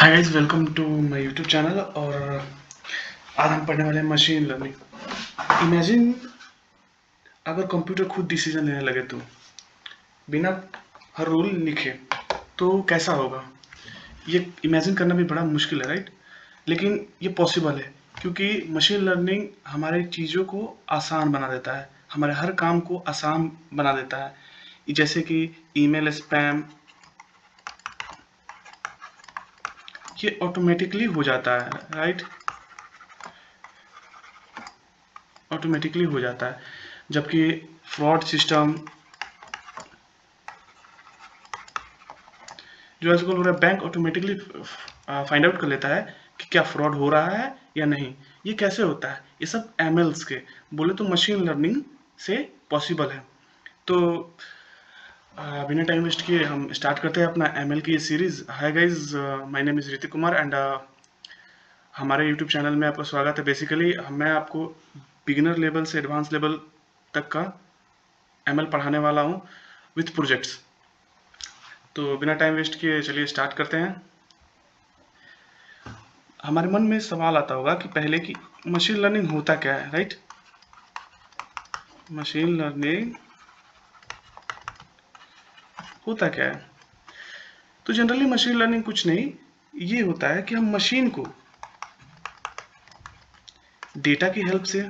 Hi guys, welcome to my YouTube channel. और आज हम पढ़ने वाले हैं मशीन लर्निंग। इमेजिन अगर कंप्यूटर खुद डिसीजन लेने लगे तो बिना हर रूल लिखे, तो कैसा होगा। ये इमेजिन करना भी बड़ा मुश्किल है, राइट? लेकिन ये पॉसिबल है, क्योंकि मशीन लर्निंग हमारे चीज़ों को आसान बना देता है, हमारे हर काम को आसान बना देता है। जैसे कि ईमेल स्पैम, ये ऑटोमेटिकली हो जाता है, राइट? ऑटोमेटिकली हो जाता है। जबकि फ्रॉड सिस्टम जो आजकल हो रहा है, बैंक ऑटोमेटिकली फाइंड आउट कर लेता है कि क्या फ्रॉड हो रहा है या नहीं। ये कैसे होता है? ये सब एमएल्स के बोले तो मशीन लर्निंग से पॉसिबल है। तो बिना टाइम वेस्ट किए हम स्टार्ट करते हैं अपना एमएल की ये series. Hi guys, my name is Hrithik Kumar and हमारे यूट्यूब चैनल में आपका स्वागत है। बेसिकली मैं आपको बिगिनर लेवल से एडवांस लेवल तक का एमएल पढ़ाने वाला हूँ विथ प्रोजेक्ट्स। तो बिना टाइम वेस्ट किए चलिए स्टार्ट करते हैं। हमारे मन में सवाल आता होगा कि पहले कि मशीन लर्निंग होता क्या है, राइट? मशीन लर्निंग होता क्या है? तो जनरली मशीन लर्निंग कुछ नहीं, ये होता है कि हम मशीन को डेटा की हेल्प से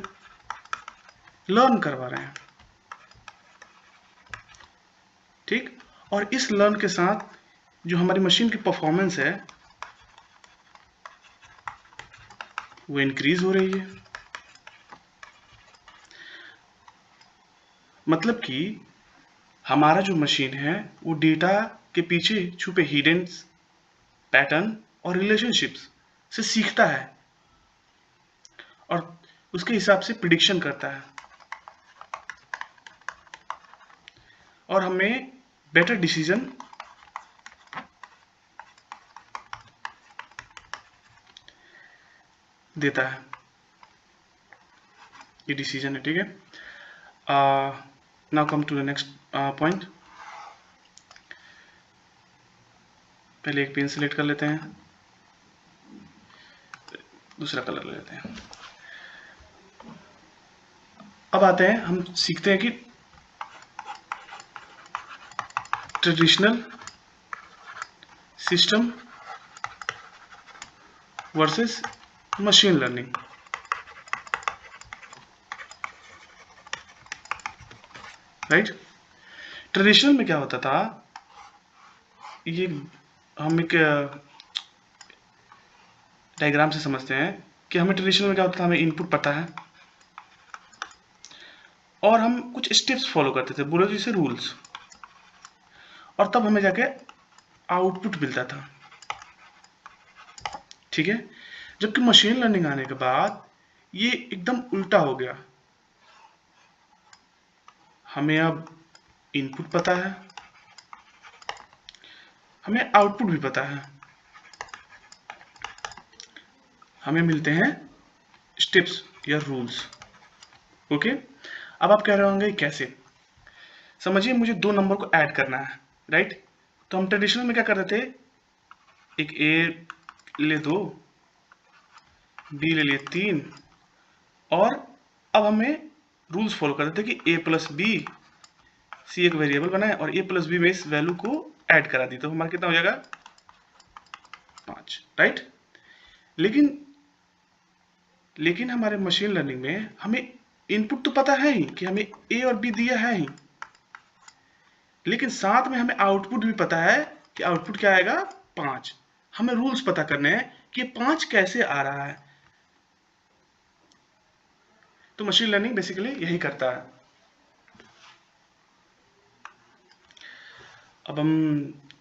लर्न करवा रहे हैं, ठीक? और इस लर्न के साथ जो हमारी मशीन की परफॉर्मेंस है वो इंक्रीज हो रही है। मतलब कि हमारा जो मशीन है वो डेटा के पीछे छुपे हिडन पैटर्न और रिलेशनशिप्स से सीखता है और उसके हिसाब से प्रिडिक्शन करता है और हमें बेटर डिसीजन देता है। ये डिसीजन है, ठीक है। Now come to the next point. पहले एक पेन सिलेक्ट कर लेते हैं, दूसरा कलर ले लेते हैं। अब आते हैं, हम सीखते हैं कि traditional system versus machine learning, right? Traditional में क्या होता था, ये हम एक डायग्राम से समझते हैं कि हमें ट्रेडिशनल में क्या होता था, हमें इनपुट पता है और हम कुछ स्टेप्स फॉलो करते थे, बोलो जैसे रूल्स, और तब हमें जाके आउटपुट मिलता था, ठीक है। जबकि मशीन लर्निंग आने के बाद ये एकदम उल्टा हो गया। हमें अब इनपुट पता है, हमें आउटपुट भी पता है, हमें मिलते हैं स्टेप्स या रूल्स। ओके, अब आप कह रहे होंगे कैसे? समझिए, मुझे दो नंबर को ऐड करना है, राइट? तो हम ट्रेडिशनल में क्या करते थे, एक ए ले दो, बी ले लिए तीन, और अब हमें रूल्स फॉलो करते थे कि ए प्लस बी, सी एक वेरिएबल बनाए और ए प्लस बी में इस वैल्यू को ऐड करा दी, तो हमारा कितना हो जाएगा 5, राइट? लेकिन लेकिन हमारे मशीन लर्निंग में हमें इनपुट तो पता है ही कि हमें ए और बी दिया है ही, लेकिन साथ में हमें आउटपुट भी पता है कि आउटपुट क्या आएगा, 5। हमें रूल्स पता करने हैं कि 5 कैसे आ रहा है। तो मशीन लर्निंग बेसिकली यही करता है। अब हम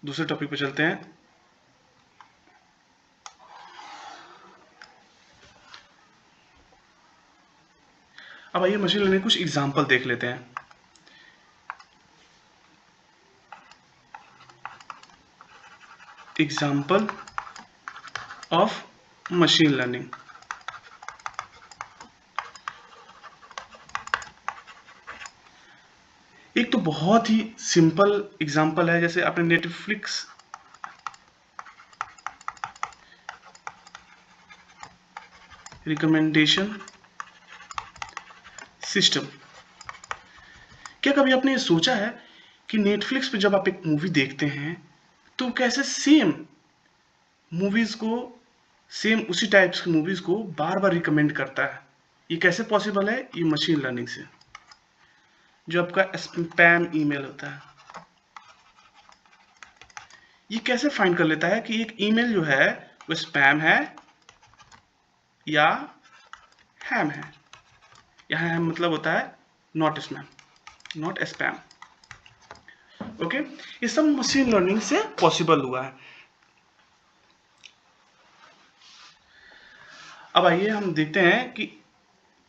दूसरे टॉपिक पे चलते हैं। अब आइए मशीन लर्निंग कुछ एग्जांपल देख लेते हैं। Example of machine learning. एक तो बहुत ही सिंपल एग्जांपल है, जैसे आपने नेटफ्लिक्स रिकमेंडेशन सिस्टम। क्या कभी आपने ये सोचा है कि नेटफ्लिक्स पे जब आप एक मूवी देखते हैं तो कैसे सेम मूवीज को, सेम उसी टाइप्स की मूवीज को बार बार रिकमेंड करता है? ये कैसे पॉसिबल है? ये मशीन लर्निंग से। जो आपका स्पैम ईमेल होता है, ये कैसे फाइंड कर लेता है कि एक ईमेल जो है वो स्पैम है या हैम है। यहाँ हैम मतलब होता है not spam, not spam. Okay, ये सब मशीन लर्निंग से पॉसिबल हुआ है। अब आइए हम देखते हैं कि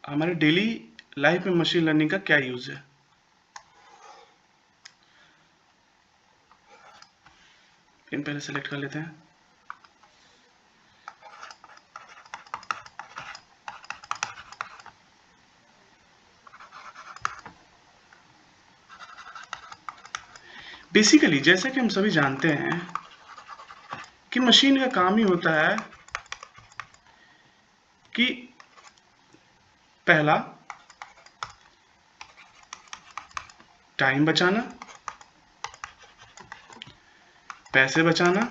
हमारे डेली लाइफ में मशीन लर्निंग का क्या यूज है। इन पहले सेलेक्ट कर लेते हैं। बेसिकली जैसा कि हम सभी जानते हैं कि मशीन का काम ही होता है कि पहला टाइम बचाना, पैसे बचाना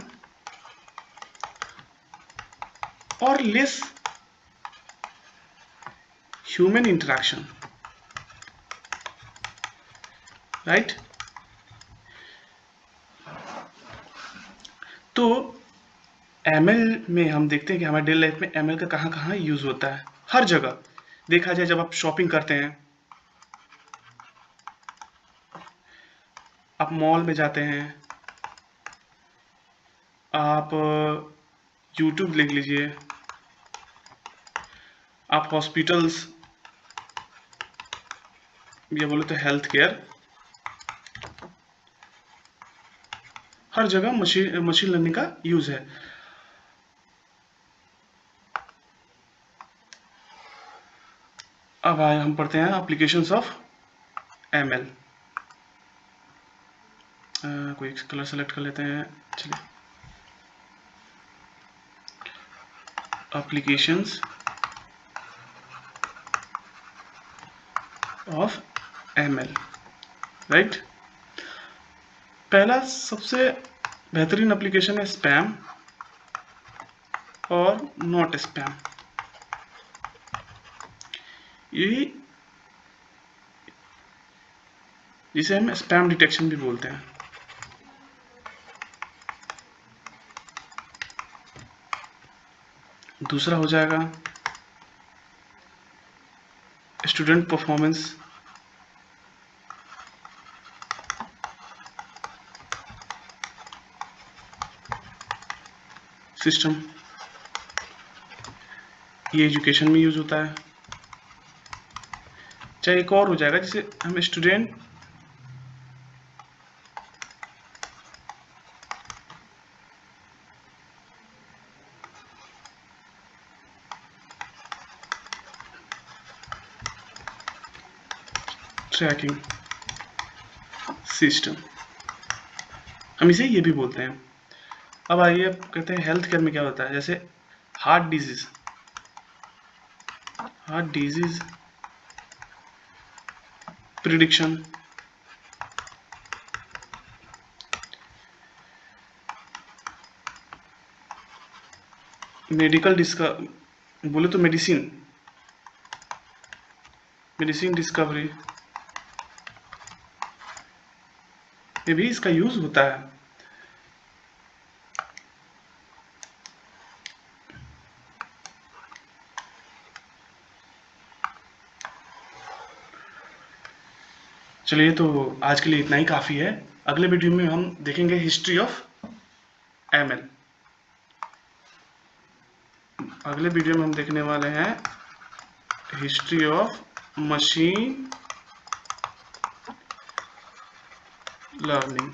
और लेस ह्यूमन इंटरेक्शन, राइट। तो एमएल में हम देखते हैं कि हमारे डेली लाइफ में एमएल का कहाँ कहाँ यूज होता है। हर जगह देखा जाए, जब आप शॉपिंग करते हैं, आप मॉल में जाते हैं, आप यूट्यूब देख लीजिए, आप हॉस्पिटल्स या बोले तो हेल्थ केयर, हर जगह मशीन लर्निंग का यूज है। अब आए हम पढ़ते हैं एप्लीकेशंस ऑफ एमएल। कोई कलर सेलेक्ट कर लेते हैं। चलिए, एप्लीकेशंस ऑफ एमएल, राइट। पहला सबसे बेहतरीन एप्लीकेशन है स्पैम और नॉट स्पैम। यही जिसे हम स्पैम डिटेक्शन भी बोलते हैं। दूसरा हो जाएगा स्टूडेंट परफॉर्मेंस सिस्टम, ये एजुकेशन में यूज होता है। चाहे एक और हो जाएगा जिसे हम स्टूडेंट ट्रैकिंग सिस्टम, हम इसे ये भी बोलते हैं। अब आइए, अब कहते हैं हेल्थ केयर में क्या होता है। जैसे हार्ट डिजीज प्रिडिक्शन, मेडिकल बोले तो मेडिसिन डिस्कवरी में भी इसका यूज होता है। चलिए, तो आज के लिए इतना ही काफी है। अगले वीडियो में हम देखेंगे हिस्ट्री ऑफ एमएल। अगले वीडियो में हम देखने वाले हैं हिस्ट्री ऑफ मशीन लर्निंग।